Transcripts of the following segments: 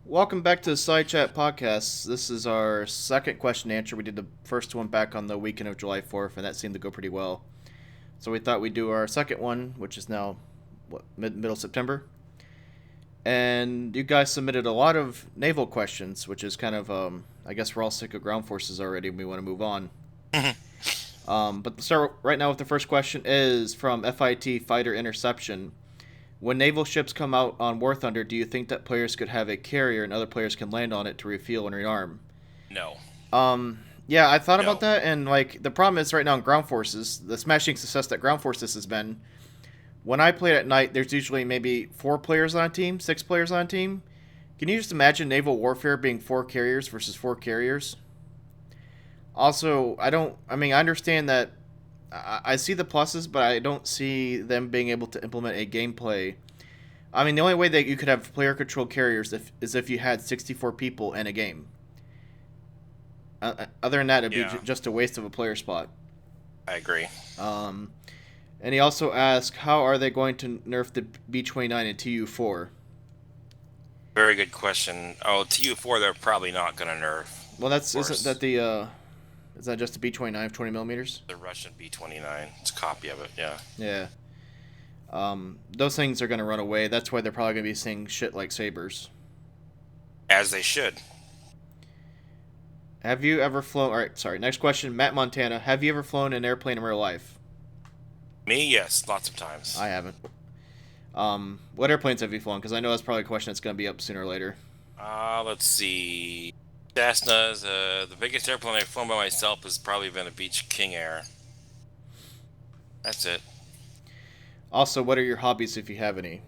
Welcome back to the Side Chat Podcast. This is our second question and answer. We did the first one back on the weekend of July 4th, and that seemed to go pretty well. So we thought we'd do our second one, which is now middle September. And you guys submitted a lot of naval questions, which is kind of I guess we're all sick of ground forces already, and we want to move on. But to start right now with the first question is from FIT Fighter Interception. When naval ships come out on War Thunder, do you think that players could have a carrier and other players can land on it to refuel and rearm? No, Yeah, I thought about no. that, and like the problem is right now in ground forces, the smashing success that ground forces has been. When I play at night, there's usually maybe 4 players on a team, 6 players on a team. Can you just imagine naval warfare being 4 carriers versus 4 carriers? Also, I don't. I mean, I understand that. I see the pluses, but I don't see them being able to implement a gameplay. I mean, the only way that you could have player controlled carriers is if you had 64 people in a game. Other than that, it'd be Yeah, just a waste of a player spot. I agree. Um, and he also asked, how are they going to nerf the B-29 and TU4? Very good question. Oh, TU4, they're probably not going to nerf. Well, Of that's isn't course, that the is that just the B-29 of 20 millimeters? the Russian B-29. It's a copy of it. Yeah, Yeah. Those things are going to run away. That's why they're probably going to be seeing shit like sabers. as they should. Have you ever flown? All right, sorry. Next question, Matt Montana. Have you ever flown an airplane in real life? Me, yes, lots of times. I haven't. What airplanes have you flown? Because I know that's probably a question that's going to be up sooner or later. Let's see. Cessna's the biggest airplane I've flown by myself has probably been a Beech King Air. That's it. Also, what are your hobbies if you have any?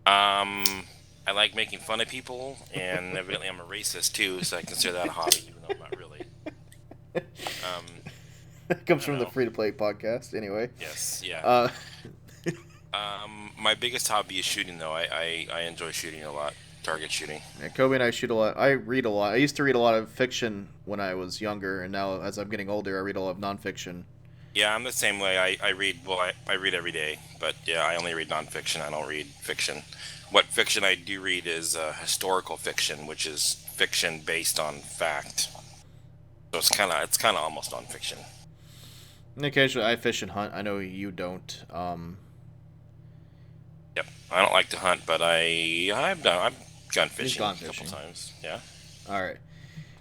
Um, I like making fun of people, and evidently I'm a racist too, so I consider that a hobby, even though I'm not really. Um, That comes I don't from the know. Free to Play podcast. Anyway, Yes, yeah. uh, My biggest hobby is shooting, though. I enjoy shooting a lot. Target shooting. Kobe and I shoot a lot. I read a lot. I used to read a lot of fiction when I was younger, and now as I'm getting older, I read a lot of nonfiction. Yeah, I'm the same way. I read, well, I read every day, but yeah, I only read nonfiction. I don't read fiction. What fiction I do read is historical fiction, which is fiction based on fact. So it's kind of almost nonfiction. And occasionally, I fish and hunt. I know you don't. Yep. I don't like to hunt, but I've gone He's fishing gone a couple fishing. times. Yeah. All right.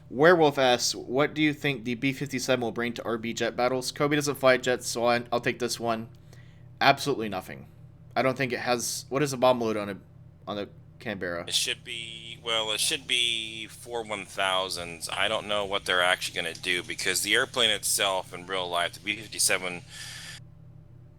Werewolf asks, "What do you think the B-57 will bring to RB jet battles?" Kobe doesn't fly jets, so I'll take this one. Absolutely nothing. I don't think it has. What is a bomb load on a Canberra? It should be 4 1000s. I don't know what they're actually going to do because the airplane itself in real life, the B-57.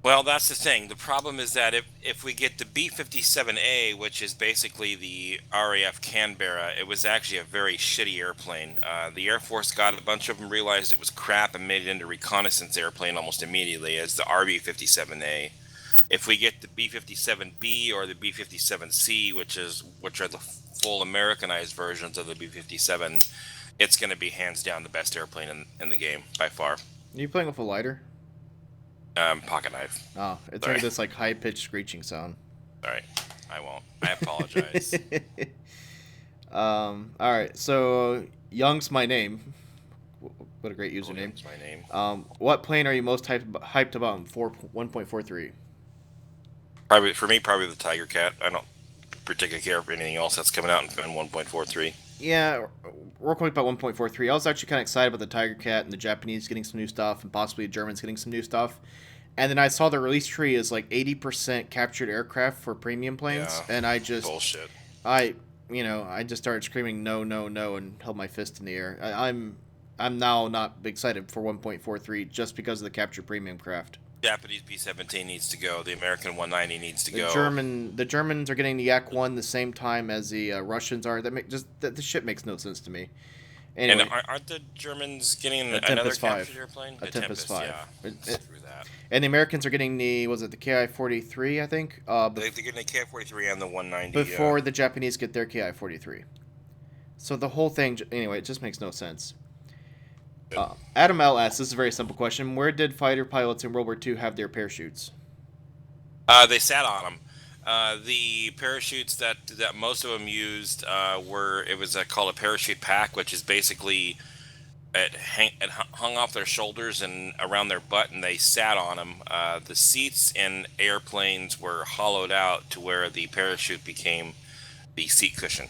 Well, that's the thing. The problem is that if we get the B-57A, which is basically the RAF Canberra, it was actually a very shitty airplane. The Air Force got a bunch of them, realized it was crap, and made it into a reconnaissance airplane almost immediately as the RB-57A. If we get the B-57B or the B-57C, which are the full Americanized versions of the B-57, it's going to be hands down the best airplane in the game by far. Are you playing with a lighter? Pocket knife. Oh, it's Sorry. making this like high pitched screeching sound. Sorry. I won't. I apologize. All right. So Young's my name. What a great username. William's my name. What plane are you most hyped about in 1.43? Probably for me, probably the Tiger Cat. I don't particularly care for anything else that's coming out in 1.43. Yeah, real quick about 1.43. I was actually kind of excited about the Tiger Cat and the Japanese getting some new stuff and possibly the Germans getting some new stuff. And then I saw the release tree is like 80% captured aircraft for premium planes, Yeah, and bullshit. I, I just started screaming no, no, no, and held my fist in the air. I'm now not excited for 1.43 just because of the captured premium craft. Japanese B-17 needs to go. The American 190 needs to go. The Germans are getting the Yak One the same time as the Russians are. The shit makes no sense to me. And Anyway, aren't the Germans getting a another Tempest captured 5, airplane? a The Tempest Tempest, 5, yeah. Screw that. and the Americans are getting the was it the Ki-43 I think They're getting the K-43 and the 190. before the Japanese get their Ki-43. So the whole thing anyway it just makes no sense. Adam L asks, this is a very simple question: where did fighter pilots in World War II have their parachutes? They sat on them. The parachutes that most of them used it was called a parachute pack, which is basically it hung off their shoulders and around their butt, and they sat on them. The seats in airplanes were hollowed out to where the parachute became the seat cushion.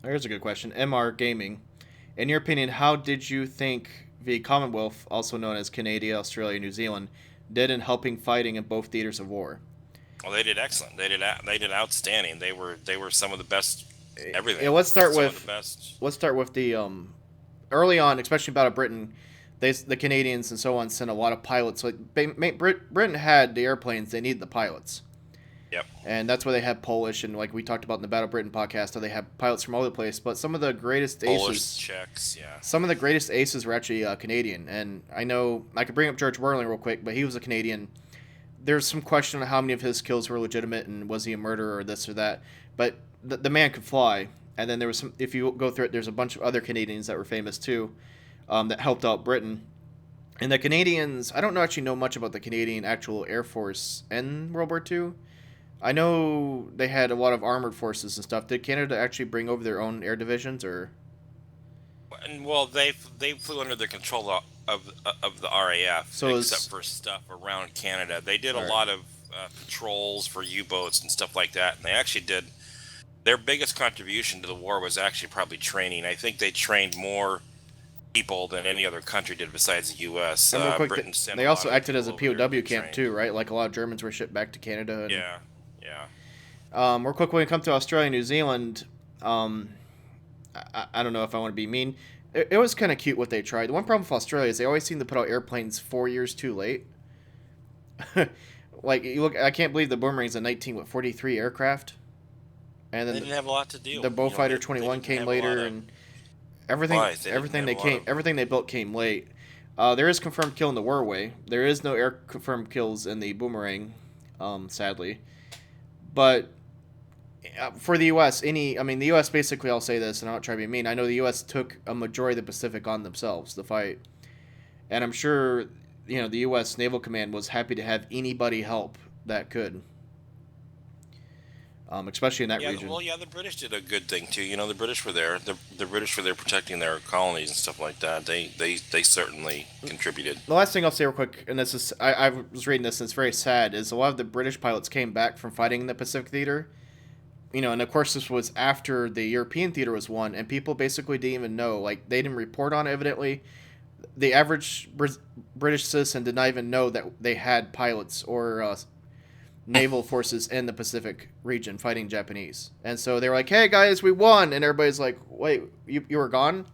Here's a good question. MR Gaming. In your opinion, how did you think the Commonwealth, also known as Canada, Australia, New Zealand, did in helping fighting in both theaters of war? Well, they did excellent. They did outstanding. They were some of the best. Yeah, Everything. let's start Some with of the best. the early on, especially Battle of Britain. The Canadians and so on sent a lot of pilots. Like Britain had the airplanes, they needed the pilots. Yep. And that's why they had Polish, and like we talked about in the Battle of Britain podcast, how they have pilots from all over the place. But some of the greatest Polish, aces, Czechs, yeah. some of the greatest aces were actually Canadian. And I know I could bring up George Whirling real quick, but he was a Canadian. There's some question on how many of his kills were legitimate and was he a murderer or this or that. But the man could fly. And then there was some. If you go through it, there's a bunch of other Canadians that were famous too, that helped out Britain. And the Canadians, I don't actually know much about the Canadian actual Air Force in World War II. I know they had a lot of armored forces and stuff. Did Canada actually bring over their own air divisions, or? And well, they flew under the control of the RAF, So except for stuff around Canada. They did a Alright. lot of patrols for U-boats and stuff like that, and they actually did. Their biggest contribution to the war was actually probably training. I think they trained more people than any other country did besides the U.S. And real quick, Britain sent they a also lot of acted as a people over there to POW be camp trained. too, right? Like a lot of Germans were shipped back to Canada. And, Yeah, yeah. Real quick, when it comes to Australia and New Zealand, I don't know if I want to be mean. It was kind of cute what they tried. The one problem with Australia is they always seem to put out airplanes 4 years too late. Like you look, I can't believe the Boomerang's a 1943 aircraft, and They then didn't have a lot to do. the Beaufighter They 21 didn't came have a lot later, of and everything supplies. They didn't everything have they a lot came of- everything they built came late. There is confirmed kill in the Warway. There is no air confirmed kills in the Boomerang, sadly. But for the U.S., the U.S. basically, I'll say this, and I'm not trying to be mean. I know the U.S. took a majority of the Pacific on themselves to fight, and I'm sure the U.S. Naval Command was happy to have anybody help that could, especially in that Yeah, region. well, yeah, the British did a good thing too. The British were there. The British were there protecting their colonies and stuff like that. They certainly contributed. The last thing I'll say real quick, and this is I was reading this and it's very sad, is a lot of the British pilots came back from fighting in the Pacific theater. And of course this was after the European theater was won, and people basically didn't even know. Like they didn't report on it. Evidently, the average British citizen did not even know that they had pilots or naval forces in the Pacific region fighting Japanese. And so they were like, "Hey guys, we won," and everybody's like, "Wait, you were gone?"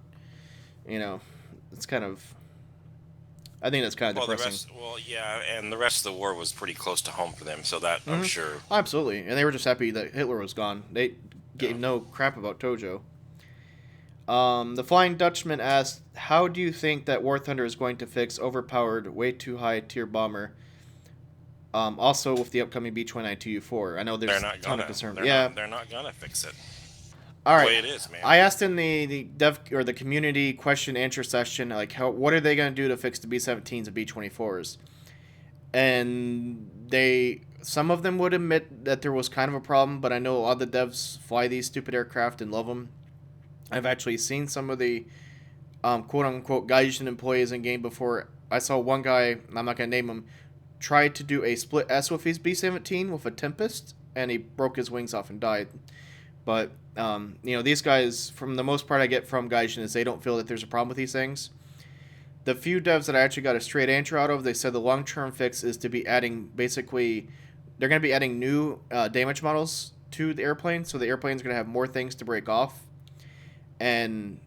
It's kind of. I think that's kind of depressing. Yeah, and the rest of the war was pretty close to home for them, so that I'm sure. Absolutely, and they were just happy that Hitler was gone. They gave Yeah. no crap about Tojo. The Flying Dutchman asked, "How do you think that War Thunder is going to fix overpowered, way too high tier bomber? Also with the upcoming B-29-2U4. I know there's They're a not ton gonna. of concern. They're not gonna fix it. All The right. way it is, man. I asked in the dev or the community question answer session, like, what are they going to do to fix the B-17s and B-24s? And some of them would admit that there was kind of a problem, but I know a lot of the devs fly these stupid aircraft and love them. I've actually seen some of the quote unquote Gaijin employees in game before. I saw one guy, I'm not going to name him, tried to do a split S with his B-17 with a Tempest, and he broke his wings off and died. But, these guys, from the most part I get from Gaijin, is they don't feel that there's a problem with these things. The few devs that I actually got a straight answer out of, they said the long-term fix is to be adding, basically, they're going to be adding new damage models to the airplane, so the airplane's going to have more things to break off. And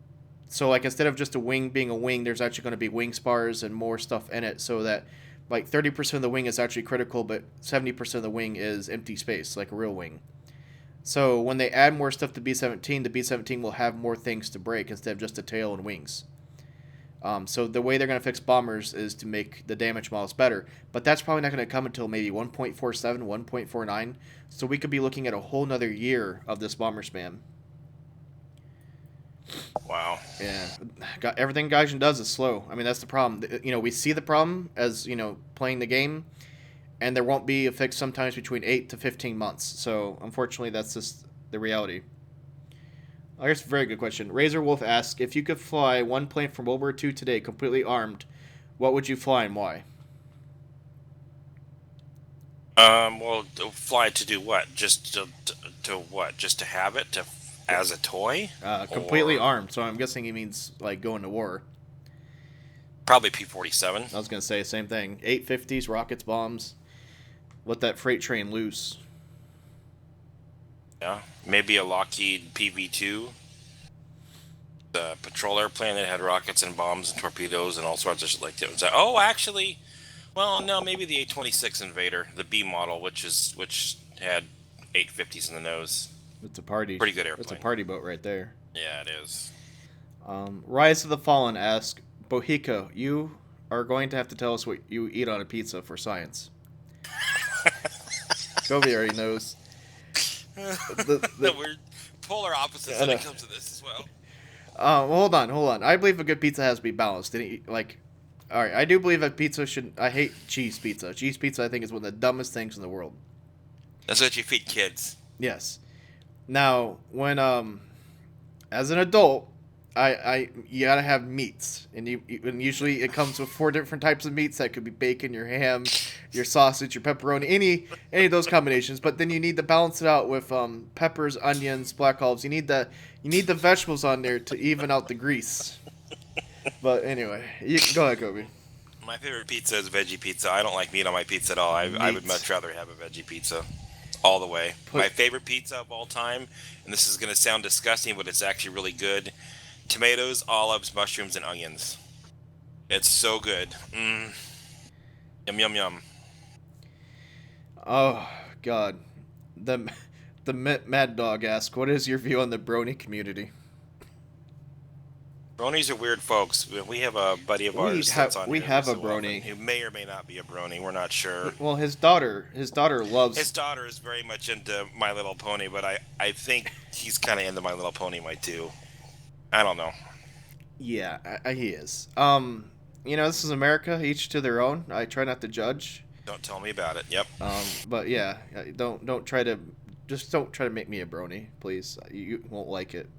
so, like, instead of just a wing being a wing, there's actually going to be wing spars and more stuff in it, so that, like, 30% of the wing is actually critical, but 70% of the wing is empty space, like a real wing. So when they add more stuff to B-17, the B-17 will have more things to break instead of just a tail and wings. So the way they're going to fix bombers is to make the damage models better. But that's probably not going to come until maybe 1.47, 1.49. So we could be looking at a whole nother year of this bomber spam. Wow. Yeah. Everything Gaijin does is slow. I mean, that's the problem. We see the problem as, playing the game. and there won't be a fix sometimes between 8 to 15 months. So unfortunately, that's just the reality. I guess very good question. Razor Wolf asks, if you could fly one plane from World War II today, completely armed, what would you fly and why? Well, fly to do what? Just to what? Just to have it as a toy? Completely Or armed. So I'm guessing he means like going to war. probably P-47. I was gonna say the same thing. 850s, rockets, bombs. Let that freight train loose. Yeah, maybe a Lockheed PV-2, the patrol airplane that had rockets and bombs and torpedoes and all sorts of shit like that. Oh, actually, well, no, maybe the A-26 Invader, the B model, which had 850s in the nose. It's a party. Pretty good airplane. It's a party boat right there. Yeah, it is. Rise of the Fallen asks, Bohica, you are going to have to tell us what you eat on a pizza for science. Kobe already knows. We're polar opposites when it comes to this as well. Well, hold on. I believe a good pizza has to be balanced. All right, I do believe that pizza should. I hate cheese pizza. Cheese pizza, I think, is one of the dumbest things in the world. That's what you feed kids. Yes. Now, when as an adult, you gotta have meats, and and usually it comes with 4 different types of meats. That could be bacon, your ham, your sausage, your pepperoni, any of those combinations. But then you need to balance it out with peppers, onions, black olives. You need the vegetables on there to even out the grease. But anyway, go ahead, Kobe. My favorite pizza is veggie pizza. I don't like meat on my pizza at all. I would much rather have a veggie pizza. All the way. My favorite pizza of all time, and this is going to sound disgusting, but it's actually really good. Tomatoes, olives, mushrooms, and onions. It's so good. Yum, yum, yum. Oh, God. The Mad Dog asks, what is your view on the brony community? Bronies are weird folks. We have a buddy of ours that's on we here have a so brony who may or may not be a brony. We're not sure. Well, his daughter loves. His daughter is very much into My Little Pony, but I think he's kind of into My Little Pony too. I don't know. Yeah, he is. This is America. Each to their own. I try not to judge. Don't tell me about it. Yep. But yeah, don't try to make me a brony, please. You won't like it.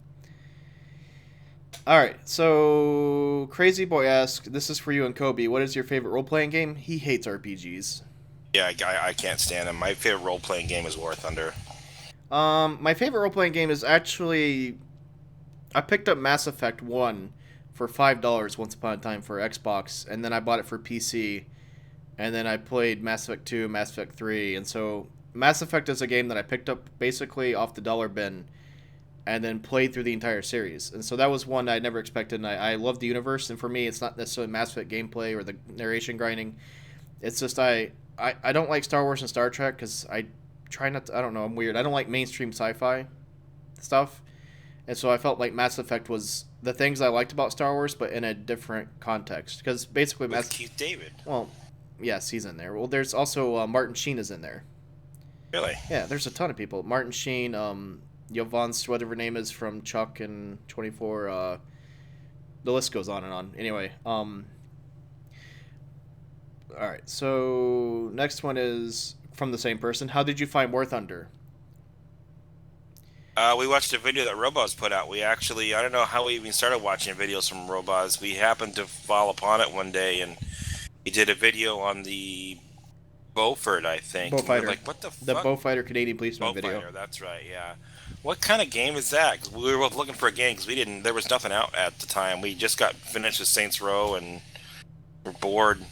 All right, so Crazy Boy asks, this is for you and Kobe. What is your favorite role-playing game? He hates RPGs. Yeah, I can't stand him. My favorite role-playing game is War Thunder. My favorite role-playing game is actually, I picked up Mass Effect 1 for $5 once upon a time for Xbox, and then I bought it for PC, and then I played Mass Effect 2, Mass Effect 3, and so Mass Effect is a game that I picked up basically off the dollar bin and then played through the entire series. And so that was one I never expected, and I love the universe, and for me, it's not necessarily Mass Effect gameplay or the narration grinding. It's just I don't like Star Wars and Star Trek because I try not to, I don't know, I'm weird. I don't like mainstream sci-fi stuff. And so I felt like Mass Effect was the things I liked about Star Wars, but in a different context. Because basically With Keith David. Well, yes, he's in there. Well, there's also Martin Sheen is in there. Really? Yeah, there's a ton of people. Martin Sheen, Yvonne, whatever her name is from Chuck and 24. The list goes on and on. Anyway, all right. So next one is from the same person. How did you find War Thunder? We watched a video that Robaz put out. We actually, I don't know how we even started watching videos from Robaz. We happened to fall upon it one day, and he did a video on the Beaufort, I think. Beaufighter. Like, what the fuck? The Beaufighter Canadian policeman video. Beaufighter, that's right, yeah. What kind of game is that? 'Cause we were both looking for a game because there was nothing out at the time. We just got finished with Saints Row and we're bored.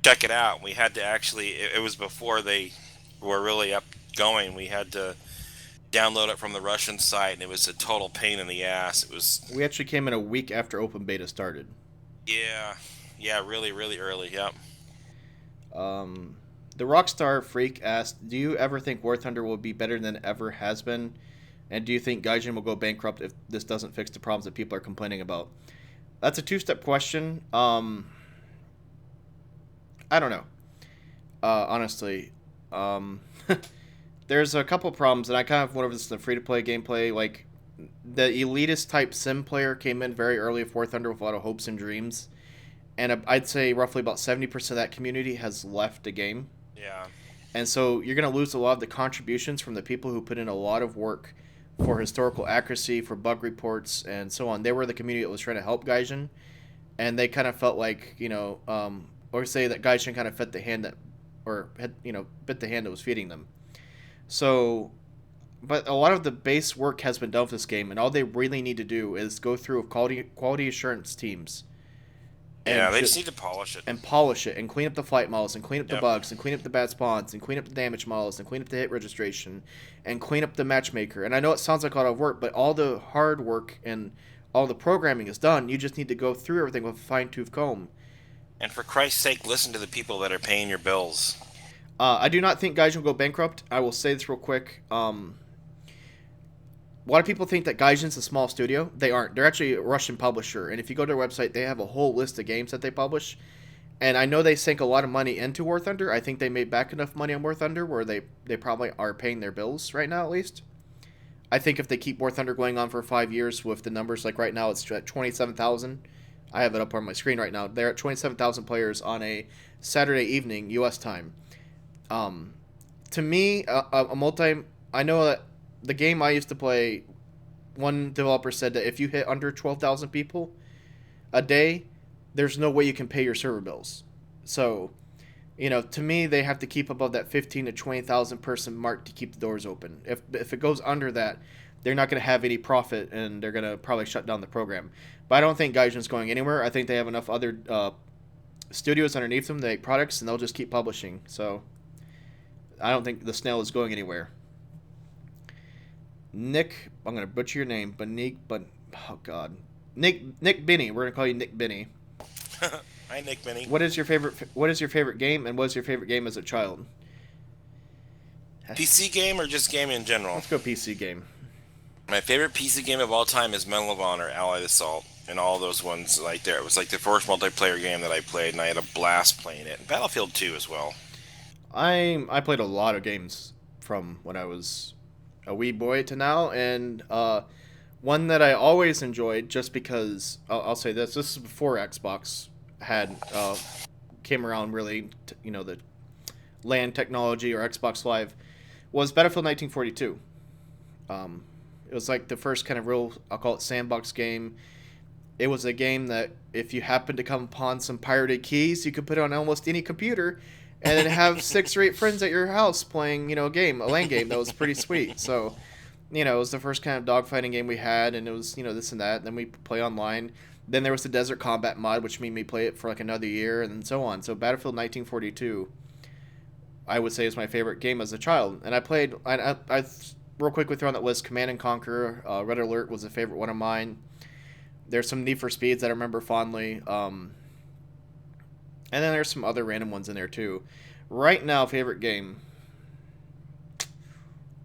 Check it out. We had to actually, it was before they were really up going. We had to download it from the Russian site, and it was a total pain in the ass. We actually came in a week after open beta started. Yeah, really, really early. Yep. The Rockstar Freak asked, do you ever think War Thunder will be better than it ever has been? And do you think Gaijin will go bankrupt if this doesn't fix the problems that people are complaining about? That's a two-step question. I don't know. Honestly. There's a couple problems, and I kind of went over this in the free-to-play gameplay. Like, the elitist type sim player came in very early with War Thunder with a lot of hopes and dreams. And I'd say roughly about 70% of that community has left the game. Yeah. And so you're going to lose a lot of the contributions from the people who put in a lot of work for historical accuracy, for bug reports, and so on. They were the community that was trying to help Gaijin, and they kind of felt like, or say that Gaijin kind of fed the hand that, or had, bit the hand that was feeding them. So, but a lot of the base work has been done for this game, and all they really need to do is go through quality assurance teams Yeah, and they just need to polish it. and polish it and clean up the flight models and clean up the Yep. bugs and clean up the bad spawns and clean up the damage models and clean up the hit registration and clean up the matchmaker. And I know it sounds like a lot of work, but all the hard work and all the programming is done. You just need to go through everything with a fine-tooth comb. And for Christ's sake, listen to the people that are paying your bills. I do not think Gaijin will go bankrupt. I will say this real quick. A lot of people think that Gaijin's a small studio. They aren't. They're actually a Russian publisher. And if you go to their website, they have a whole list of games that they publish. And I know they sank a lot of money into War Thunder. I think they made back enough money on War Thunder where they probably are paying their bills right now, at least. I think if they keep War Thunder going on for 5 years with the numbers, like right now it's at 27,000. I have it up on my screen right now. They're at 27,000 players on a Saturday evening, U.S. time. To me, a multi... I know that the game I used to play, one developer said that if you hit under 12,000 people a day, there's no way you can pay your server bills. So, to me, they have to keep above that 15 to 20,000 person mark to keep the doors open. If it goes under that, they're not going to have any profit, and they're going to probably shut down the program. But I don't think Gaijin's going anywhere. I think they have enough other studios underneath them that make products, and they'll just keep publishing. So, I don't think the snail is going anywhere. Nick, I'm going to butcher your name, oh God. Nick Binney. We're going to call you Nick Binney. Hi, Nick Binney. What is your favorite game, and what was your favorite game as a child? PC game or just game in general? Let's go PC game. My favorite PC game of all time is Medal of Honor, Allied Assault, and all those ones like there. It was like the first multiplayer game that I played, and I had a blast playing it. Battlefield 2 as well. I played a lot of games from when I was a wee boy to now, and one that I always enjoyed just because I'll say this is before Xbox had came around really, the LAN technology or Xbox Live, was Battlefield 1942. It was like the first kind of real, I'll call it sandbox game. It was a game that if you happened to come upon some pirated keys, you could put it on almost any computer and then have 6 or 8 friends at your house playing, a LAN game that was pretty sweet. So, it was the first kind of dogfighting game we had, and it was, this and that. And then we play online. Then there was the Desert Combat mod, which made me play it for like another year, and so on. So Battlefield 1942, I would say, is my favorite game as a child. And I played, I real quickly throw on that list, Command and Conquer, Red Alert was a favorite one of mine. There's some Need for Speeds that I remember fondly. And then there's some other random ones in there too. Right now, favorite game.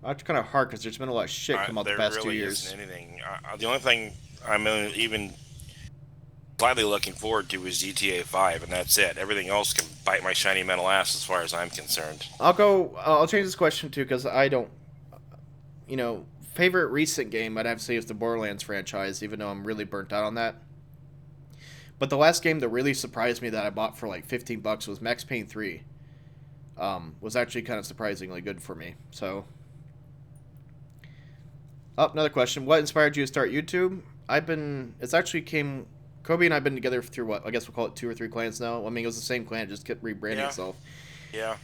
That's kind of hard because there's been a lot of shit come out the past 2 years. Isn't anything. The only thing I'm even slightly looking forward to is GTA 5, and that's it. Everything else can bite my shiny metal ass as far as I'm concerned. I'll change this question too because I don't. Favorite recent game I'd have to say is the Borderlands franchise, even though I'm really burnt out on that. But the last game that really surprised me that I bought for like $15 was Max Payne 3. Was actually kind of surprisingly good for me. So, another question. What inspired you to start YouTube? Kobe and I've been together through what? I guess we'll call it 2 or 3 clans now. I mean, it was the same clan, it just kept rebranding itself. Yeah.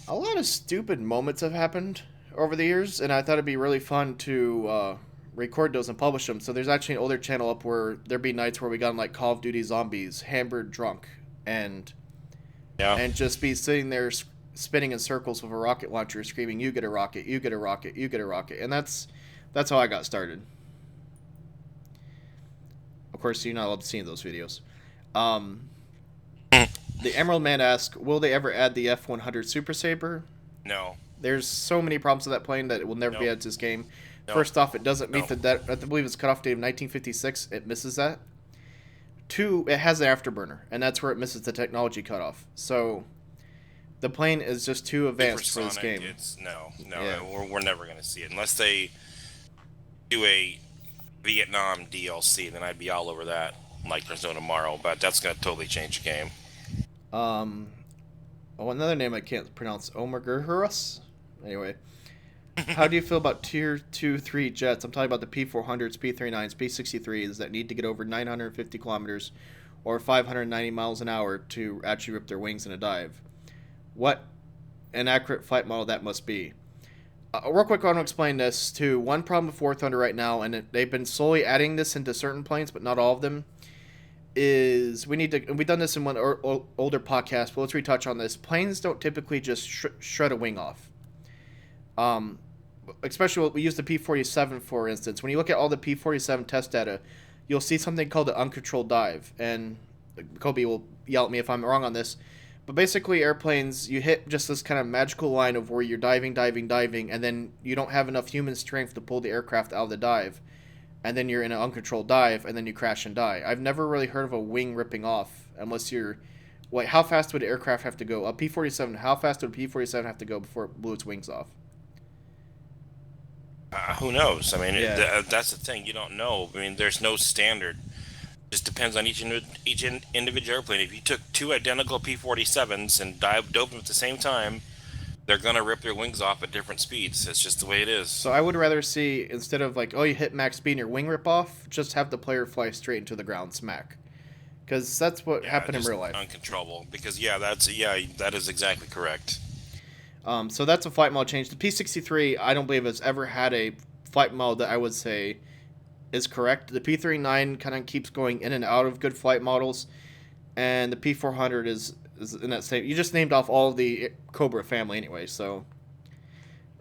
A lot of stupid moments have happened over the years, and I thought it'd be really fun to record those and publish them. So there's actually an older channel up where there'd be nights where we got on like Call of Duty Zombies, hammered drunk, and just be sitting there spinning in circles with a rocket launcher, screaming, "You get a rocket! You get a rocket! You get a rocket!" And that's how I got started. Of course, you're not allowed to see those videos. The Emerald Man asks, will they ever add the F100 Super Saber? No. There's so many problems with that plane that it will never be added to this game. First off, it doesn't meet I believe it's cutoff date of 1956. It misses that. 2, it has an afterburner, and that's where it misses the technology cutoff. So the plane is just too advanced for this game. We're never going to see it unless they do a Vietnam DLC. Then I'd be all over that, like there's no tomorrow. But that's going to totally change the game. Oh, another name I can't pronounce. Omergurus? Anyway. How do you feel about Tier 2, 3 jets? I'm talking about the P-400s, P-39s, P-63s that need to get over 950 kilometers or 590 miles an hour to actually rip their wings in a dive. What an accurate flight model that must be. Real quick, I want to explain this too. One problem with War Thunder right now, and they've been slowly adding this into certain planes, but not all of them, is we need to, and we've done this in one older podcast, but let's retouch on this. Planes don't typically just shred a wing off. Especially we use the P-47 for instance. When you look at all the P-47 test data, you'll see something called the uncontrolled dive. And Kobe will yell at me if I'm wrong on this. But basically, airplanes, you hit just this kind of magical line of where you're diving, and then you don't have enough human strength to pull the aircraft out of the dive. And then you're in an uncontrolled dive, and then you crash and die. I've never really heard of a wing ripping off unless you're... Wait, how fast would an aircraft have to go? A P-47, how fast would a P-47 have to go before it blew its wings off? Who knows? I mean, Yeah. that's the thing. You don't know. I mean, there's no standard. It just depends on each individual airplane. If you took two identical P-47s and dove them at the same time, they're gonna rip their wings off at different speeds. It's just the way it is. So I would rather see, instead of like, oh, you hit max speed and your wing rip off, just have the player fly straight into the ground smack. Because that's what happened in real life. Uncontrollable. Because that is exactly correct. So that's a flight model change. The P-63, I don't believe has ever had a flight model that I would say is correct. The P-39 kind of keeps going in and out of good flight models, and the P-400 is in that same. You just named off all the Cobra family anyway, so.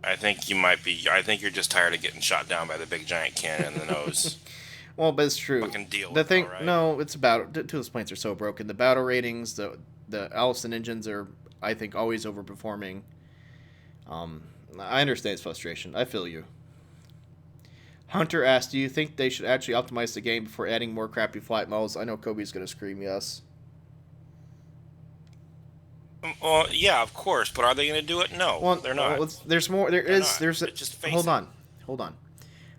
I think you might be. I think you're just tired of getting shot down by the big giant cannon in the nose. Well, but it's true. Fucking deal the with thing, it, right? no, it's about those planes are so broken. The battle ratings, the Allison engines are, I think, always overperforming. I understand his frustration. I feel you. Hunter asked, do you think they should actually optimize the game before adding more crappy flight models? I know Kobe's going to scream yes. Well, yeah, of course, but are they going to do it? No, Well, they're not. there's more. There's a, just face hold it. on.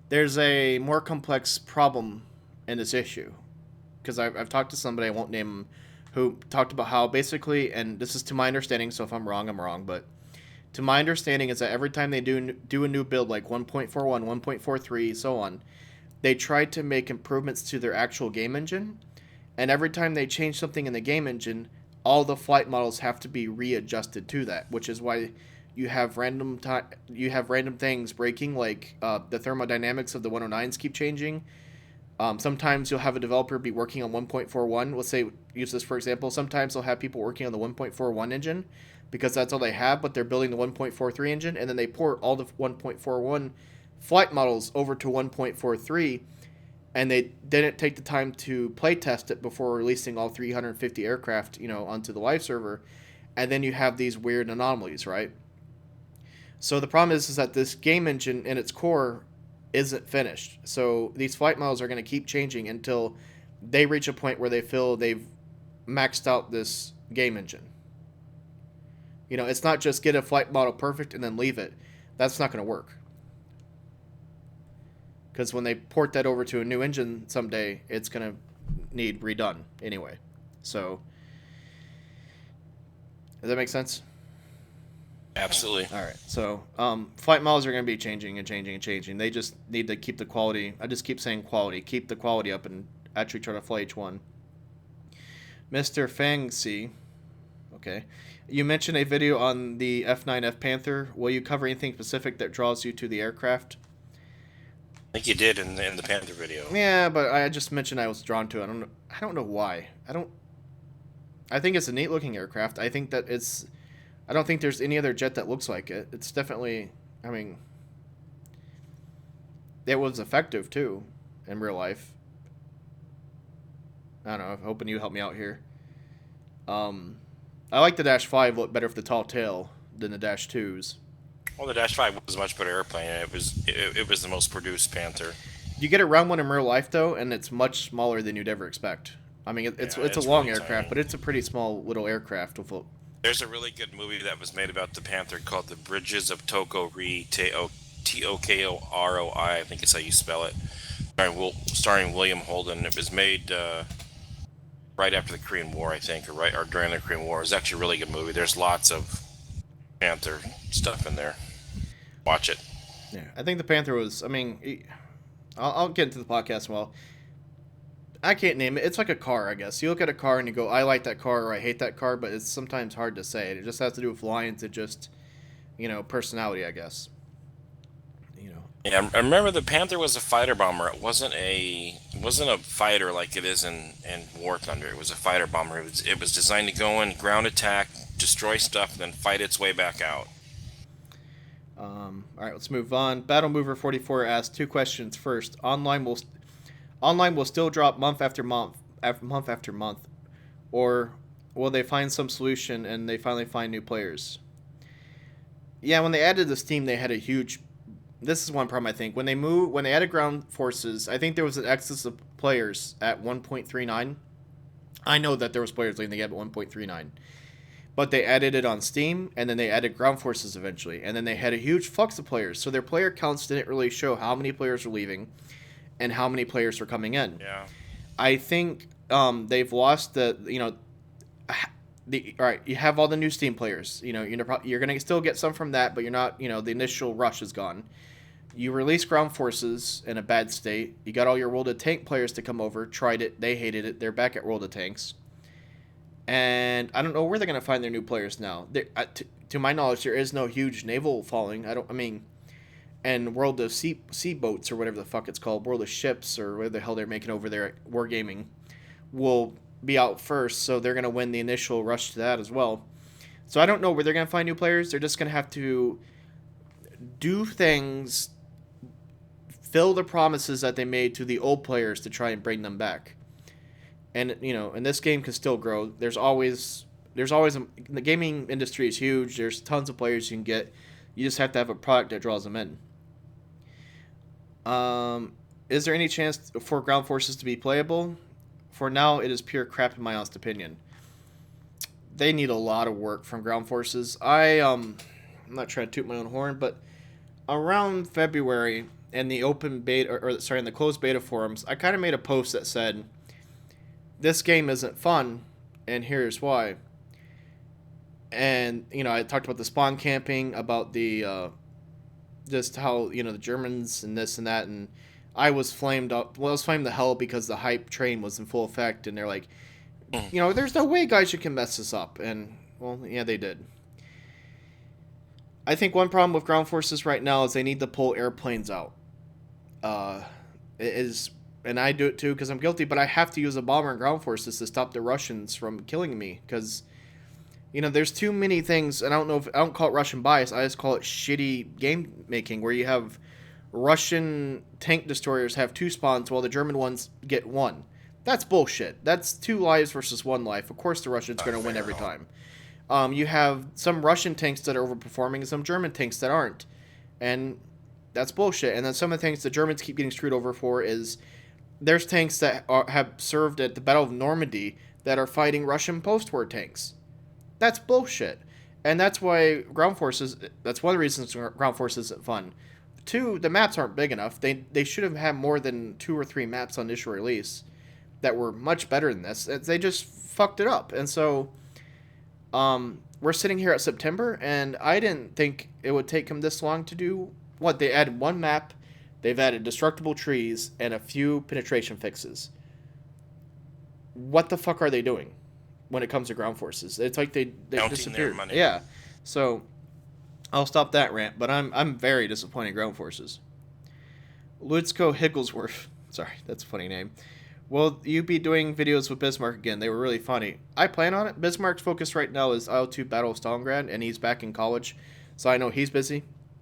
There's a more complex problem in this issue. Because I've talked to somebody, I won't name him, who talked about how basically, and this is to my understanding, so if I'm wrong, but to my understanding is that every time they do a new build like 1.41, 1.43, so on, they try to make improvements to their actual game engine, and every time they change something in the game engine, all the flight models have to be readjusted to that, which is why you have random things breaking, like the thermodynamics of the 109s keep changing. Sometimes you'll have a developer be working on 1.41. Let's say, use this for example. Sometimes they'll have people working on the 1.41 engine because that's all they have, but they're building the 1.43 engine, and then they port all the 1.41 flight models over to 1.43, and they didn't take the time to play test it before releasing all 350 aircraft, onto the live server, and then you have these weird anomalies, right? So the problem is that this game engine in its core isn't finished. So these flight models are going to keep changing until they reach a point where they feel they've maxed out this game engine. It's not just get a flight model perfect and then leave it. That's not going to work. Because when they port that over to a new engine someday, it's going to need redone anyway. So, does that make sense? Absolutely. All right. So, flight models are going to be changing and changing and changing. They just need to keep the quality. I just keep saying quality. Keep the quality up and actually try to fly each one. Mr. Fangsi. Okay. You mentioned a video on the F9F Panther. Will you cover anything specific that draws you to the aircraft? I think you did in the Panther video. Yeah, but I just mentioned I was drawn to it. I don't know why. I think it's a neat looking aircraft. I think that I don't think there's any other jet that looks like it. It's definitely, it was effective too in real life. I don't know. I'm hoping you help me out here. I like the Dash 5 look better with the tall tail than the Dash 2s. Well, the Dash 5 was a much better airplane, and it was the most produced Panther. You get around one in real life though, and it's much smaller than you'd ever expect. It's a long aircraft, tiny. but it's a pretty small little aircraft with a... There's a really good movie that was made about the Panther called The Bridges of Tokori, Tokoroi, I think is how you spell it, starring William Holden. It was made right after the Korean War, I think, or during the Korean War. It's actually a really good movie. There's lots of Panther stuff in there. Watch it. Yeah, I think the Panther was. I mean, I'll get into the podcast. Well, I can't name it. It's like a car, I guess. You look at a car and you go, "I like that car" or "I hate that car," but it's sometimes hard to say. It just has to do with lines. It just, personality, I guess. You know. Yeah, I remember the Panther was a fighter bomber. It wasn't a fighter like it is in War Thunder. It was a fighter bomber. It was designed to go in, ground attack, destroy stuff, and then fight its way back out. All right, let's move on. Battle Mover 44 asks two questions. First, online will still drop month after month, or will they find some solution and they finally find new players? Yeah, when they added the Steam, they had a huge. This is one problem I think. When they added Ground Forces, I think there was an excess of players at 1.39. I know that there was players leaving the game at 1.39, but they added it on Steam, and then they added Ground Forces eventually, and then they had a huge flux of players. So their player counts didn't really show how many players were leaving, and how many players were coming in. Yeah. I think they've lost all right. You have all the new Steam players. You're gonna still get some from that, but you're not. The initial rush is gone. You release Ground Forces in a bad state. You got all your World of Tank players to come over, tried it, they hated it. They're back at World of Tanks, and I don't know where they're gonna find their new players now. To my knowledge, there is no huge naval falling. I mean, and World of Sea Boats or whatever the fuck it's called, World of Ships or whatever the hell they're making over there at Wargaming, will be out first, so they're gonna win the initial rush to that as well. So I don't know where they're gonna find new players. They're just gonna have to do things, fill the promises that they made to the old players to try and bring them back. And and this game can still grow. The gaming industry is huge. There's tons of players you can get. You just have to have a product that draws them in. Is there any chance for Ground Forces to be playable? For now, it is pure crap in my honest opinion. They need a lot of work from Ground Forces. I'm not trying to toot my own horn, but around February in the open beta, in the closed beta forums, I kind of made a post that said, "This game isn't fun, and here's why." And I talked about the spawn camping, about the just how the Germans and this and that, and I was flamed up. Well, I was flamed to hell because the hype train was in full effect, and they're like, there's no way guys you can mess this up, and well, yeah, they did. I think one problem with Ground Forces right now is they need to pull airplanes out. It is, and I do it too because I'm guilty, but I have to use a bomber and Ground Forces to stop the Russians from killing me because. There's too many things, and I don't call it Russian bias. I just call it shitty game making, where you have Russian tank destroyers have 2 spawns while the German ones get 1. That's bullshit. That's 2 lives versus 1 life. Of course, the Russians going to win every time. You have some Russian tanks that are overperforming and some German tanks that aren't, and that's bullshit. And then some of the things the Germans keep getting screwed over for is there's tanks that have served at the Battle of Normandy that are fighting Russian post-war tanks. That's bullshit. And that's why Ground Forces, that's one of the reasons Ground Forces isn't fun. 2, the maps aren't big enough. They should have had more than 2 or 3 maps on initial release that were much better than this. They just fucked it up. And so, we're sitting here at September, and I didn't think it would take them this long to do what? They added 1 map, they've added destructible trees, and a few penetration fixes. What the fuck are they doing? When it comes to Ground Forces, it's like they disappeared. Yeah, so I'll stop that rant. But I'm very disappointed in Ground Forces. Lutzko Higglesworth, sorry, that's a funny name. Will you be doing videos with Bismarck again? They were really funny. I plan on it. Bismarck's focus right now is IL-2 Battle of Stalingrad, and he's back in college, so I know he's busy.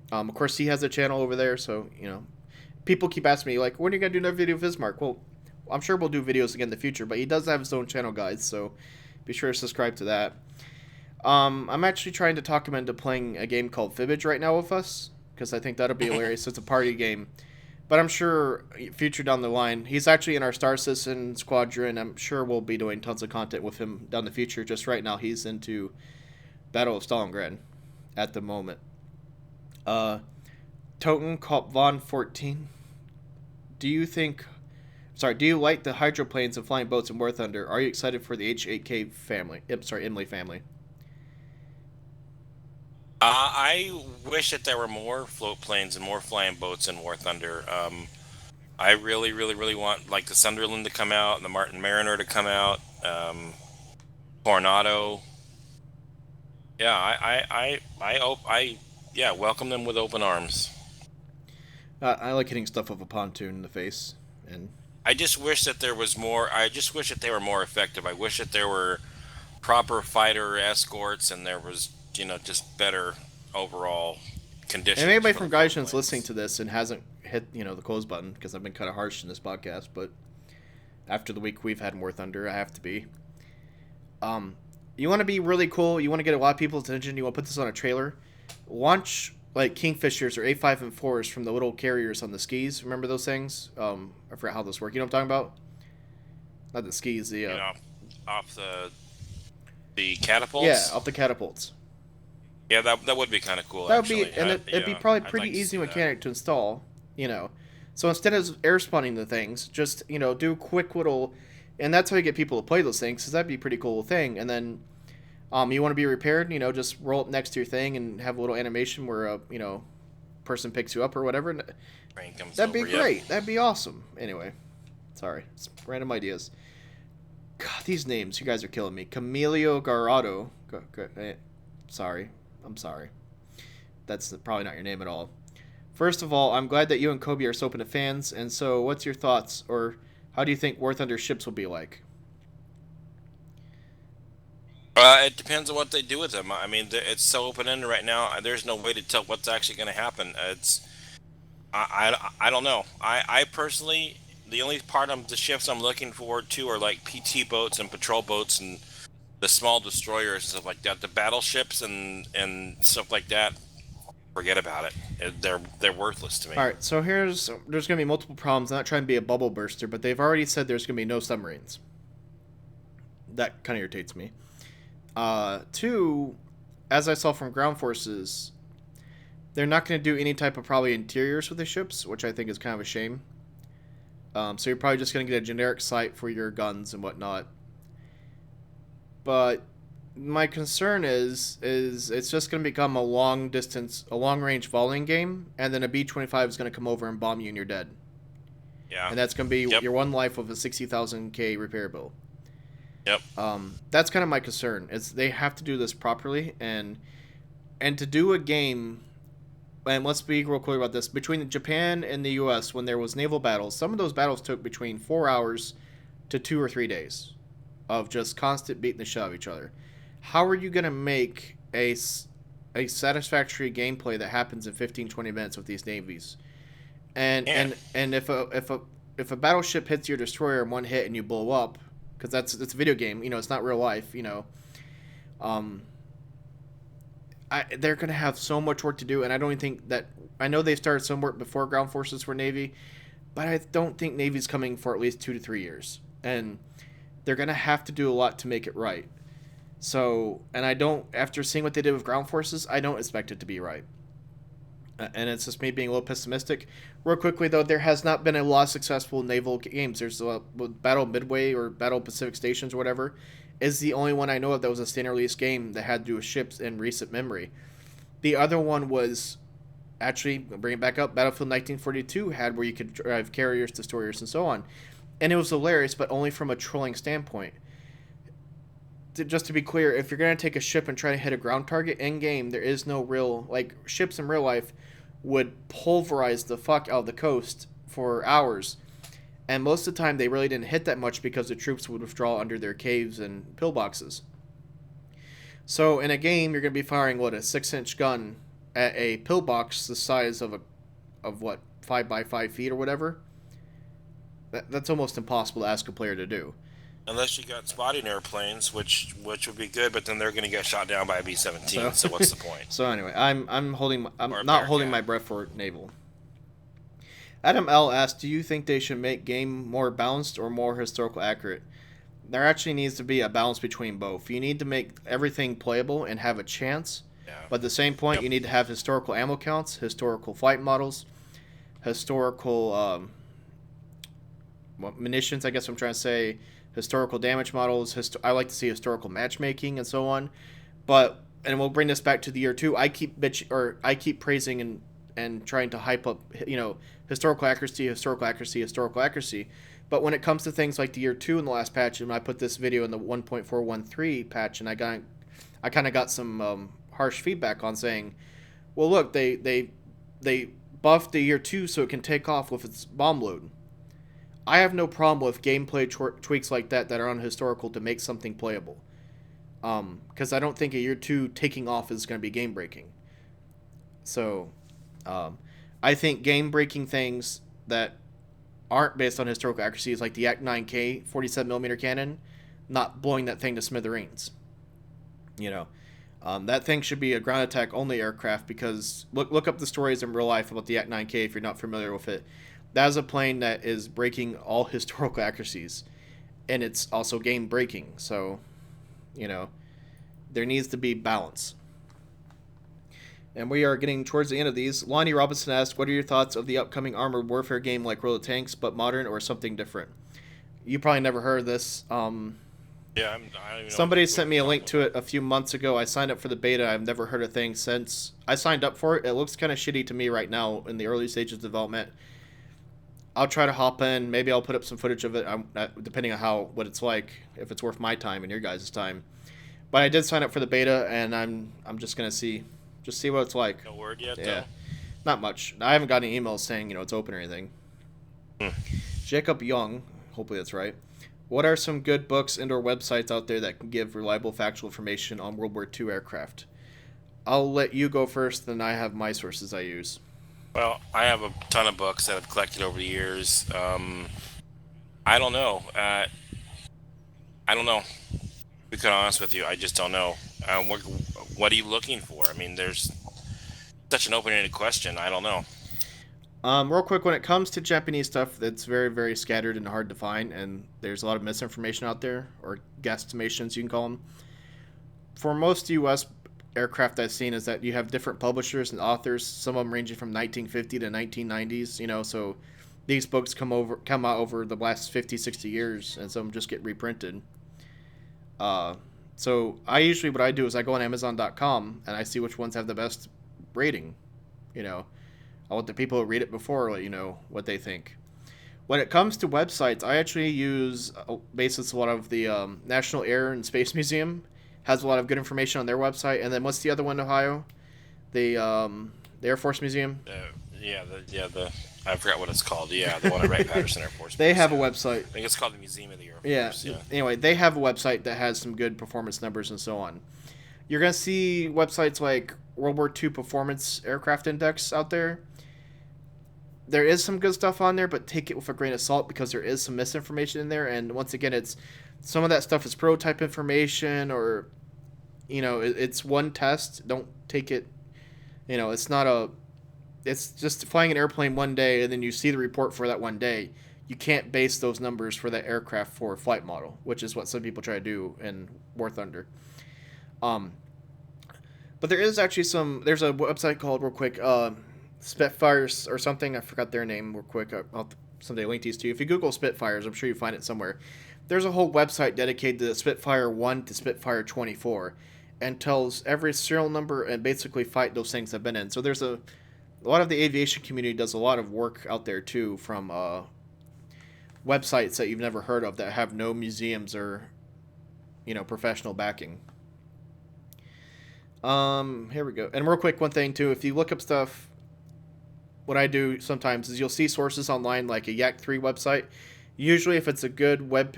Of course, he has a channel over there, so people keep asking me like, when are you gonna do another video with Bismarck? Well, I'm sure we'll do videos again in the future, but he does have his own channel, guys, so. Be sure to subscribe to that. I'm actually trying to talk him into playing a game called Fibbage right now with us, because I think that'll be hilarious. It's a party game. But I'm sure future down the line, he's actually in our Star Citizen squadron. I'm sure we'll be doing tons of content with him down the future. Just right now, he's into Battle of Stalingrad at the moment. Toten Kopvan 14. Do you think Sorry, do you like the hydroplanes and flying boats in War Thunder? Are you excited for the H8K family? Emily family. I wish that there were more float planes and more flying boats in War Thunder. I really, really, really want like the Sunderland to come out and the Martin Mariner to come out. Tornado. Yeah, yeah, welcome them with open arms. I like hitting stuff with a pontoon in the face, and I just wish that there was more. I just wish that they were more effective. I wish that there were proper fighter escorts and there was, just better overall and conditions anybody for from the float Gaijin's listening planes. to this and hasn't hit the close button because I've been kind of harsh in this podcast, but after the week we've had in War Thunder, I have to be. You want to be really cool. You want to get a lot of people's attention. You want to put this on a trailer. Launch like Kingfishers or A5M4s from the little carriers on the skis. Remember those things? I forgot how those work. You know what I'm talking about? Not the skis. The Off the catapults. yeah, off the catapults. Yeah, that would be kind of cool. That would Actually, be, and it'd be probably I'd pretty like to easy see that. mechanic to install. So instead of air spawning the things, just do quick little, and that's how you get people to play those things. Cause that'd be a pretty cool thing. And then, you want to be repaired, just roll up next to your thing and have a little animation where a person picks you up or whatever. Train comes That'd be over, yep. great. That'd be awesome. Anyway, sorry, it's random ideas. God, these names, you guys are killing me. Camilio Garado. Sorry, I'm sorry. That's probably not your name at all. First of all, I'm glad that you and Kobe are so open to fans. And so, what's your thoughts, or how do you think War Thunder ships will be like? It depends on what they do with them. I mean, it's so open ended right now. There's no way to tell what's actually going to happen. I don't know. I personally, the only part of the ships I'm looking forward to are like PT boats and patrol boats and the small destroyers and stuff like that. The battleships and stuff like that. Forget about it. They're worthless to me. All right, so there's going to be multiple problems. I'm not trying to be a bubble burster, but they've already said there's going to be no submarines. That kind of irritates me. Two, as I saw from Ground Forces, they're not going to do any type of probably interiors with the ships, which I think is kind of a shame. So you're probably just going to get a generic sight for your guns and whatnot. But my concern is it's just going to become a long range volleying game, and then a B-25 is going to come over and bomb you and you're dead. Yeah. And that's going to be Yep. your one life of a 60,000K repair bill. Yep. That's kind of my concern. Is they have to do this properly, and to do a game. And let's be real clear about this. Between Japan and the U.S., when there was naval battles, some of those battles took between 4 hours to 2 or 3 days of just constant beating the shit out of each other. How are you going to make a satisfactory gameplay that happens in 15, 20 minutes with these navies? And Yeah. and if a battleship hits your destroyer in one hit and you blow up, because it's a video game, it's not real life, they're going to have so much work to do, and I don't even think that... I know they started some work before Ground Forces were Navy, but I don't think Navy's coming for at least 2 to 3 years. And they're going to have to do a lot to make it right. So, and after seeing what they did with Ground Forces, I don't expect it to be right. And it's just me being a little pessimistic. Real quickly, though, there has not been a lot of successful naval games. There's Battle Midway or Battle Pacific Stations or whatever is the only one I know of that was a standard release game that had to do with ships in recent memory. The other one was, actually, bring it back up, Battlefield 1942 had where you could drive carriers, destroyers, and so on. And it was hilarious, but only from a trolling standpoint. Just to be clear, if you're going to take a ship and try to hit a ground target in-game, there is no real... Like, ships in real life would pulverize the fuck out of the coast for hours. And most of the time, they really didn't hit that much because the troops would withdraw under their caves and pillboxes. So, in a game, you're going to be firing, a 6-inch gun at a pillbox the size of 5 by 5 feet or whatever? That's almost impossible to ask a player to do. Unless you got spotting airplanes, which would be good, but then they're going to get shot down by a B-17. So what's the point? So anyway, I'm Or a not holding Bearcat. my breath for naval. Adam L asked, "Do you think they should make game more balanced or more historical accurate?" There actually needs to be a balance between both. You need to make everything playable and have a chance, Yeah. but at the same point, Yep. you need to have historical ammo counts, historical flight models, historical munitions. I guess I'm trying to say historical damage models. I like to see historical matchmaking and so on. But and we'll bring this back to the year two. I keep praising and trying to hype up, historical accuracy, historical accuracy, historical accuracy. But when it comes to things like the year two in the last patch, and I put this video in the 1.413 patch, and I kind of got some harsh feedback on saying, well, look, they buffed the year two so it can take off with its bomb load. I have no problem with gameplay tweaks like that are unhistorical to make something playable. Because I don't think a year two taking off is going to be game breaking. So, I think game breaking things that aren't based on historical accuracy is like the Act 9K 47mm cannon, not blowing that thing to smithereens. That thing should be a ground attack only aircraft, because look up the stories in real life about the Act 9K if you're not familiar with it. That is a plane that is breaking all historical accuracies, and it's also game breaking. So, there needs to be balance. And we are getting towards the end of these. Lonnie Robinson asked, what are your thoughts of the upcoming armored warfare game like World of Tanks, but modern or something different? You probably never heard of this. Yeah, I don't even Somebody sent me a link to it a few months ago. I signed up for the beta. I've never heard a thing since I signed up for it. It looks kind of shitty to me right now in the early stages of development. I'll try to hop in. Maybe I'll put up some footage of it, depending on what it's like, if it's worth my time and your guys' time. But I did sign up for the beta, and I'm just gonna see what it's like. No word yet, yeah, though? Not much. I haven't got any emails saying it's open or anything. Jacob Young, hopefully that's right. What are some good books and/or websites out there that can give reliable factual information on World War II aircraft? I'll let you go first, then I have my sources I use. Well, I have a ton of books that I've collected over the years. I don't know. I don't know. To be quite honest with you, I just don't know. What are you looking for? I mean, there's such an open-ended question. I don't know. Real quick, when it comes to Japanese stuff, it's very, very scattered and hard to find, and there's a lot of misinformation out there, or guesstimations you can call them. For most U.S. aircraft I've seen is that you have different publishers and authors, some of them ranging from 1950 to 1990s, so these books come out over the last 50, 60 years, and some of them just get reprinted. So what I do is I go on Amazon.com and I see which ones have the best rating. I want the people who read it before let you know what they think. When it comes to websites, I actually use basis a lot of the National Air and Space Museum has a lot of good information on their website. And then what's the other one in Ohio? The Air Force Museum. I forgot what it's called. Yeah, the one at Wright-Patterson Air Force. They have a website. I think it's called the Museum of the Air Force. Yeah. Anyway, they have a website that has some good performance numbers and so on. You're gonna see websites like World War II Performance Aircraft Index out there. There is some good stuff on there, but take it with a grain of salt because there is some misinformation in there. And once again, it's some of that stuff is prototype information, or it's one test. Don't take it. It's not a. It's just flying an airplane one day, and then you see the report for that one day. You can't base those numbers for that aircraft for a flight model, which is what some people try to do in War Thunder. But there is actually there's a website called, real quick, Spitfires or something. I forgot their name real quick. I'll someday link these to you. If you Google Spitfires, I'm sure you find it somewhere. There's a whole website dedicated to Spitfire 1 to Spitfire 24 and tells every serial number and basically fight those things have been in. So there's a lot of the aviation community does a lot of work out there too, from websites that you've never heard of that have no museums or professional backing. Here we go. And real quick, one thing too, if you look up stuff, what I do sometimes is you'll see sources online like a Yak 3 website. Usually if it's a good web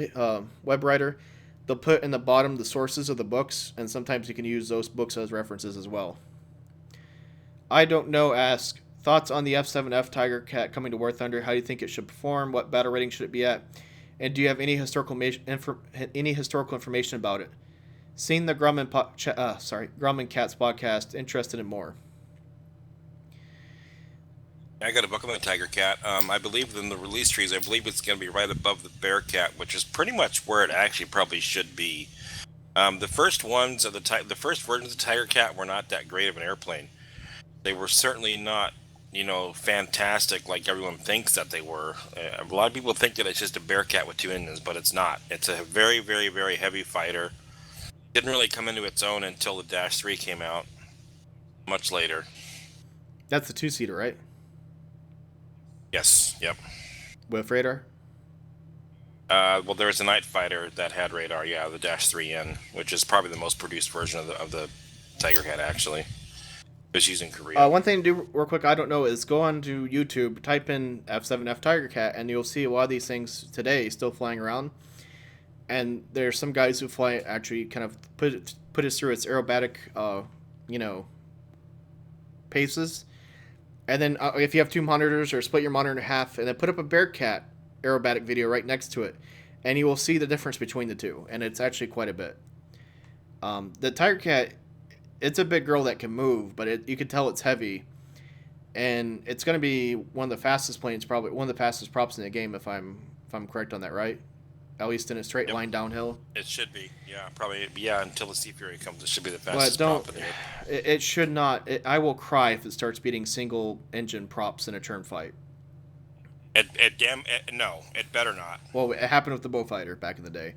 writer, they'll put in the bottom the sources of the books, and sometimes you can use those books as references as well. I don't know ask, thoughts on the F7F Tiger Cat coming to War Thunder? How do you think it should perform? What battle rating should it be at? And do you have any historical information about it? Seen the Grumman Cats podcast. Interested in more. I got a book on the Tiger Cat. I believe in the release trees, I believe it's going to be right above the Bearcat, which is pretty much where it actually probably should be. The first versions of the Tiger Cat were not that great of an airplane. They were certainly not fantastic like everyone thinks that they were. A lot of people think that it's just a Bearcat with two engines, but it's not. It's a very, very, very heavy fighter. Didn't really come into its own until the Dash 3 came out, much later. That's the two-seater, right? Yes, yep. With radar? Well, there was a night fighter that had radar, yeah, the Dash 3N, which is probably the most produced version of the Tiger Cat, actually. It was used in Korea. One thing to do real quick, I don't know, is go on to YouTube, type in F7F Tiger Cat, and you'll see a lot of these things today still flying around. And there's some guys who fly actually kind of put it through its aerobatic, you know, paces. And then if you have two monitors, or split your monitor in half, and then put up a Bearcat aerobatic video right next to it, and you will see the difference between the two, and it's actually quite a bit. The Tiger Cat, it's a big girl that can move, but you can tell it's heavy, and it's going to be one of the fastest planes, probably one of the fastest props in the game, if I'm correct on that, right? At least in a straight line downhill. It should be, yeah, probably, yeah. Until the Sea Fury comes, it should be the But fastest don't. prop in the It should not. I will cry if it starts beating single engine props in a turn fight. No, it better not. Well, it happened with the Beaufighter back in the day.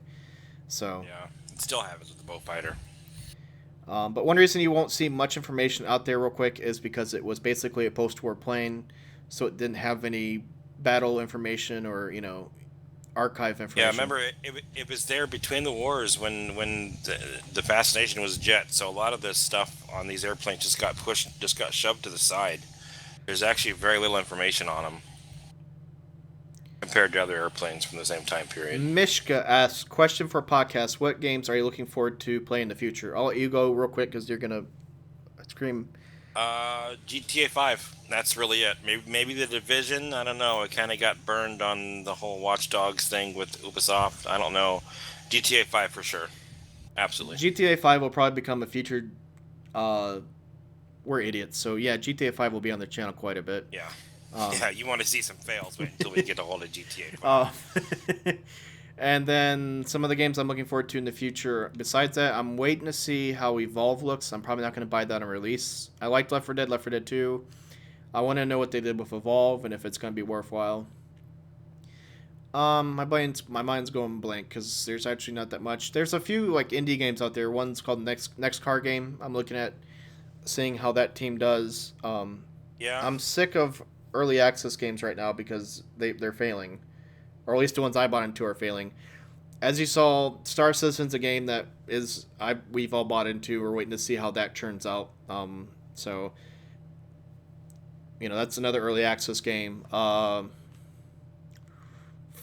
So. Yeah, it still happens with the Beaufighter. But one reason you won't see much information out there real quick is because it was basically a post-war plane, so it didn't have any battle information or archive information. Yeah, remember it was there between the wars when the fascination was jet. So a lot of this stuff on these airplanes just got shoved to the side. There's actually very little information on them compared to other airplanes from the same time period. Mishka asks, question for podcast, what games are you looking forward to playing in the future? I'll let you go real quick because you're going to scream. GTA 5. That's really it. Maybe The Division. I don't know. It kind of got burned on the whole Watch Dogs thing with Ubisoft. I don't know. GTA 5 for sure. Absolutely. GTA 5 will probably become a featured... we're idiots. So yeah, GTA 5 will be on the channel quite a bit. Yeah. Yeah, you want to see some fails, wait until we get a hold of GTA 5. And then some of the games I'm looking forward to in the future. Besides that, I'm waiting to see how Evolve looks. I'm probably not going to buy that on release. I liked Left 4 Dead 2. I want to know what they did with Evolve and if it's going to be worthwhile. My mind's going blank because there's actually not that much. There's a few like indie games out there. One's called Next Car Game. I'm looking at seeing how that team does. Yeah. I'm sick of early access games right now because they're failing. Or at least the ones I bought into are failing. As you saw, Star Citizen's a game that we've all bought into. We're waiting to see how that turns out. So, that's another early access game. I'm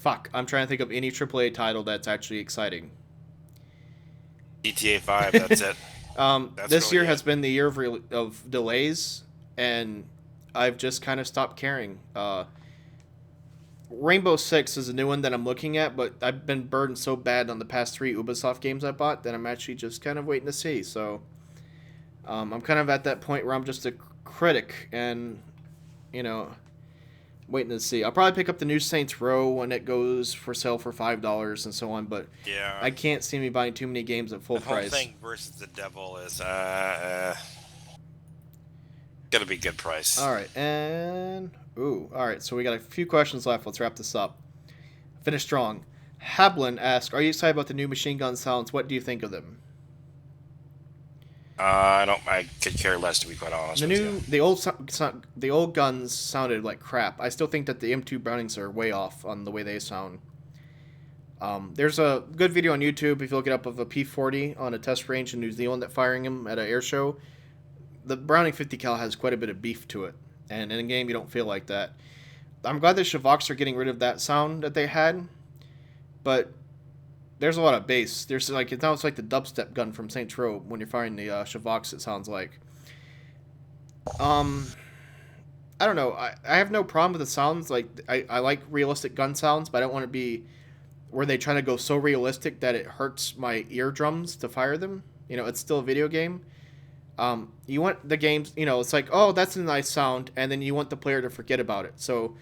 trying to think of any AAA title that's actually exciting. GTA 5, that's it. This year has been the year of delays, and I've just kind of stopped caring. Rainbow Six is a new one that I'm looking at, but I've been burdened so bad on the past 3 Ubisoft games I bought that I'm actually just kind of waiting to see. So I'm kind of at that point where I'm just a critic and, waiting to see. I'll probably pick up the new Saints Row when it goes for sale for $5 and so on, but yeah, I can't see me buying too many games at full price. The whole thing versus the devil is gonna be good price. All right, and all right. So we got a few questions left. Let's wrap this up. Finish strong. Hablin asks, "Are you excited about the new machine gun sounds? What do you think of them?" I could care less, to be quite honest. The old guns sounded like crap. I still think that the M2 Brownings are way off on the way they sound. There's a good video on YouTube if you look it up of a P40 on a test range in New Zealand that firing him at an air show. The Browning 50 cal has quite a bit of beef to it, and in a game you don't feel like that. I'm glad the Shavoks are getting rid of that sound that they had, but there's a lot of bass. There's it sounds like the dubstep gun from Saints Row when you're firing the Shavoks. It sounds like. I don't know. I have no problem with the sounds. Like I like realistic gun sounds, but I don't want to be where they try to go so realistic that it hurts my eardrums to fire them. It's still a video game. You want the games, it's like, oh, that's a nice sound, and then you want the player to forget about it. So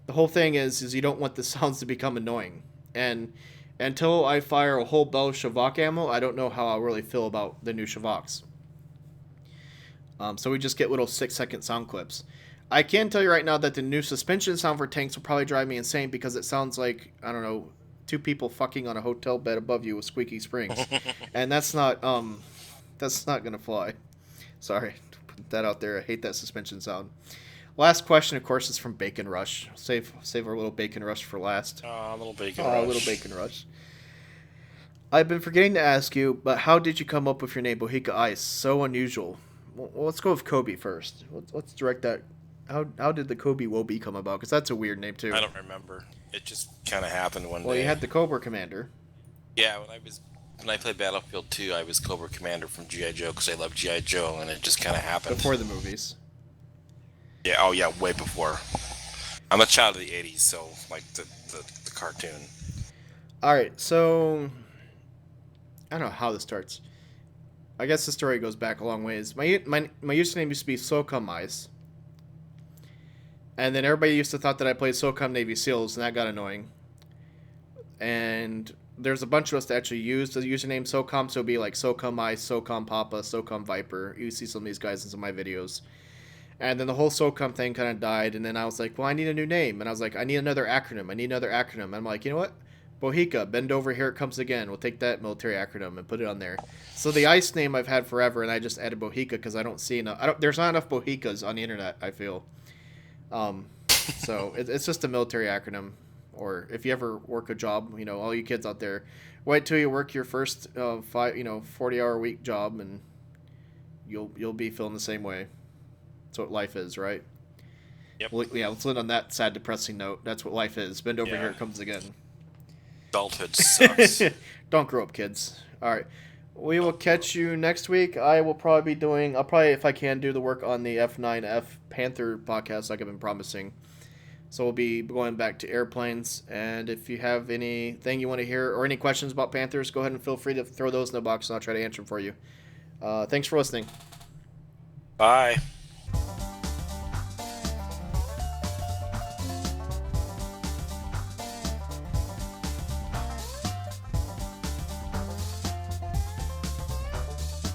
the whole thing is you don't want the sounds to become annoying. And until I fire a whole bell of Shavok ammo, I don't know how I really feel about the new Shavoks. So we just get little 6-second sound clips. I can tell you right now that the new suspension sound for tanks will probably drive me insane because it sounds like, I don't know, two people fucking on a hotel bed above you with squeaky springs, and that's not gonna fly. Sorry, to put that out there. I hate that suspension sound. Last question, of course, is from Bacon Rush. Save our little Bacon Rush for last. Oh, a little bacon Oh, rush. little Bacon Rush. I've been forgetting to ask you, but how did you come up with your name, Bohica Ice? So unusual. Well, let's go with Kobe first. Let's direct that. How did the Kobe Wobie come about? Because that's a weird name too. I don't remember. It just kind of happened one Well, day. you had the Cobra Commander. Yeah, when I played Battlefield 2, I was Cobra Commander from GI Joe because I love GI Joe, and it just kind of happened Before the movies. Yeah. Oh yeah, way before. I'm a child of the '80s, so like the cartoon. All right, so I don't know how this starts. I guess the story goes back a long ways. My username used to be SOCOM Ice. And then everybody used to thought that I played SOCOM Navy SEALs, and that got annoying. And there's a bunch of us that actually used the username SOCOM, so it'd be like SOCOM Ice, SOCOM Papa, SOCOM Viper. You see some of these guys in some of my videos. And then the whole SOCOM thing kind of died, and then I was like, well, I need a new name. And I was like, I need another acronym. And I'm like, you know what? Bohica, bend over, here it comes again. We'll take that military acronym and put it on there. So the ICE name I've had forever, and I just added Bohica because I don't see enough. There's not enough Bohicas on the internet, I feel. So it's just a military acronym. Or if you ever work a job, all you kids out there, wait till you work your first 40-hour week job, and you'll be feeling the same way. That's what life is, right? Yep. Well, yeah, let's end on that sad, depressing note. That's what life is. Bend over, Yeah. here it comes again. Adulthood sucks. Don't grow up, kids. All right. We will catch you next week. I'll probably, if I can, do the work on the F9F Panther podcast like I've been promising. So we'll be going back to airplanes. And if you have anything you want to hear or any questions about Panthers, go ahead and feel free to throw those in the box and I'll try to answer them for you. Thanks for listening. Bye.